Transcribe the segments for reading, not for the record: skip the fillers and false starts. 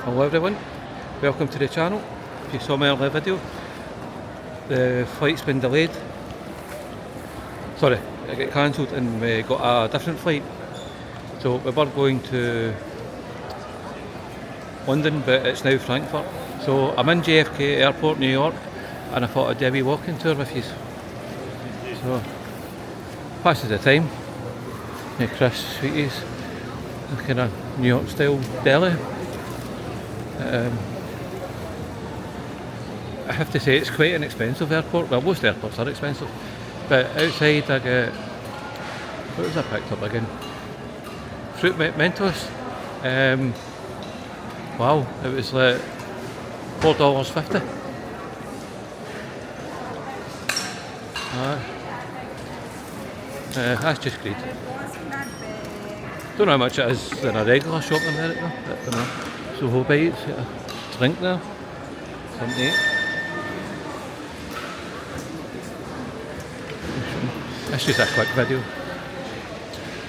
Hello everyone, welcome to the channel. If you saw my earlier video, the flight's been delayed. Sorry, it got cancelled and we got a different flight. So we were going to London, but it's now Frankfurt. So I'm in JFK Airport, New York, and I thought I'd do a wee walking tour with you. So, passes the time. Yeah, Chris Sweeties, a kind of New York style deli. I have to say it's quite an expensive airport. Well, most airports are expensive, but outside I get, what was I picked up again? Fruit Mentos. Wow, it was like $4.50. That's just great. Don't know how much it is in a regular shop in America. I don't know. So bites, a drink there, something to eat. This is a quick video.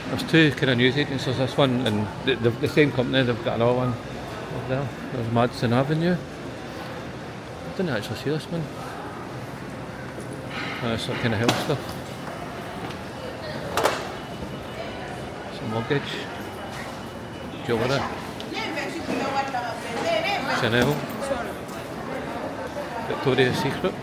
There's two kind of news agencies, this one and the same company, they've got another one up there. There's Madison Avenue. I didn't actually see this one. It's some kind of health stuff. Some luggage. Jewellery. Chanel. Victoria's Secret.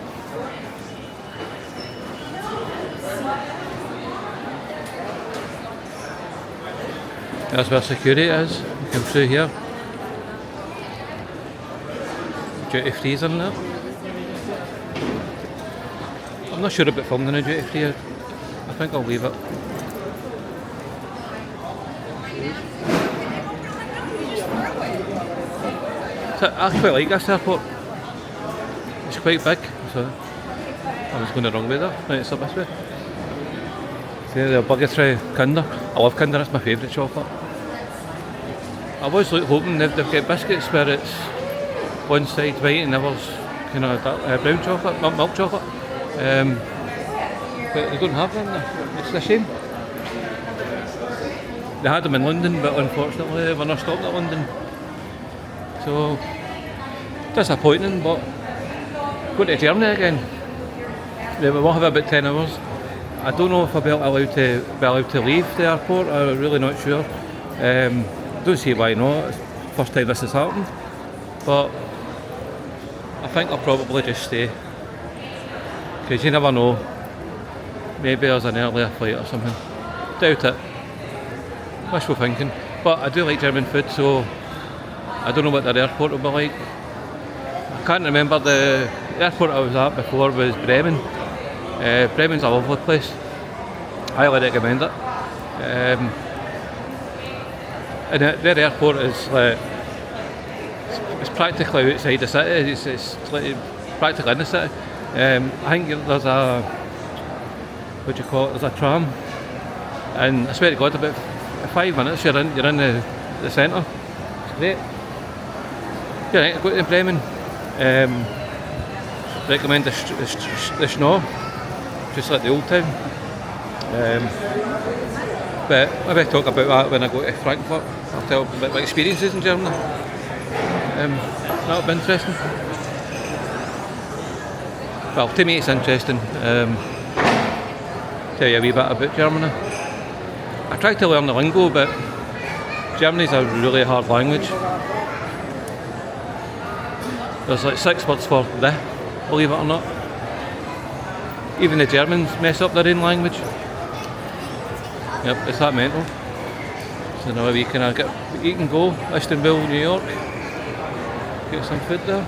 That's where security is. You come through here. Duty free's in there. I'm not sure about filming a duty free. I think I'll leave it. I quite like this airport. It's quite big, so I was going the wrong way there. Right, it's up this way. See the obligatory Kinder. I love Kinder, it's my favourite chocolate. I was hoping they've got biscuits where it's one side white and the other's kind of brown chocolate, not milk chocolate. But they don't have them there. It's a shame. They had them in London, but unfortunately we're not stopping at London. So, disappointing, but going to Germany again. We will have about 10 hours. I don't know if I'll be allowed to leave the airport, I'm really not sure. Don't see why not, it's the first time this has happened. But I think I'll probably just stay. Because you never know. Maybe there's an earlier flight or something. Doubt it. Wishful thinking. But I do like German food, so I don't know what their airport will be like. I can't remember, the airport I was at before was Bremen. Bremen's a lovely place. I highly recommend it. And their airport is like, it's practically outside the city. It's like practically in the city. I think there's a, what do you call it? There's a tram, and I swear to God, about 5 minutes you're in the centre. It's great. Yeah, right, go to Bremen. Recommend the Schno, just like the old town. But maybe talk about that when I go to Frankfurt. I'll tell about my experiences in Germany. That'll be interesting. Well, to me it's interesting. Tell you a wee bit about Germany. I tried to learn the lingo, but Germany's a really hard language. There's like 6 words for the, believe it or not. Even the Germans mess up their own language. Yep, it's that mental. So now we can get eat and go, Istanbul, New York. Get some food there.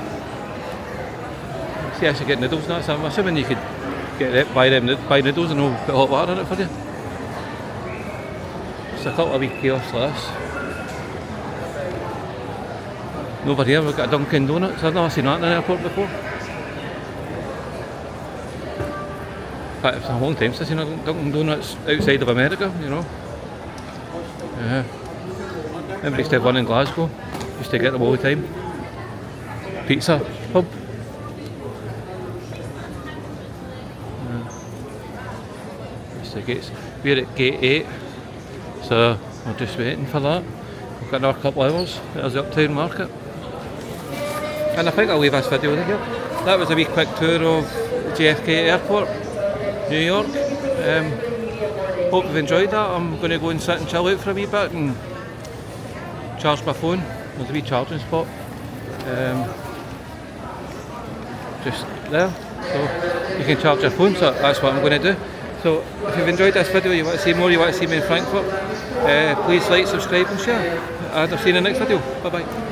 See, I should get noodles now, so I'm assuming you could get it, buy noodles and they'll put hot water in it for you. Just a couple of wee kiosks like this. And over here we've got a Dunkin' Donuts. I've never seen that in an airport before. In fact, it's a long time since I've seen a Dunkin' Donuts outside of America, you know. Remember I used to have one in Glasgow. Used to get them all the time. Pizza pub. We're at gate 8, so we're just waiting for that. We've got another couple of hours. There's the Uptown Market. And I think I'll leave this video here. That was a wee quick tour of JFK Airport, New York. Hope you've enjoyed that. I'm going to go and sit and chill out for a wee bit and charge my phone. There's a wee charging spot just there, so you can charge your phone, so that's what I'm going to do. So if you've enjoyed this video, you want to see more, you want to see me in Frankfurt, please like, subscribe and share, and I'll see you in the next video. Bye bye.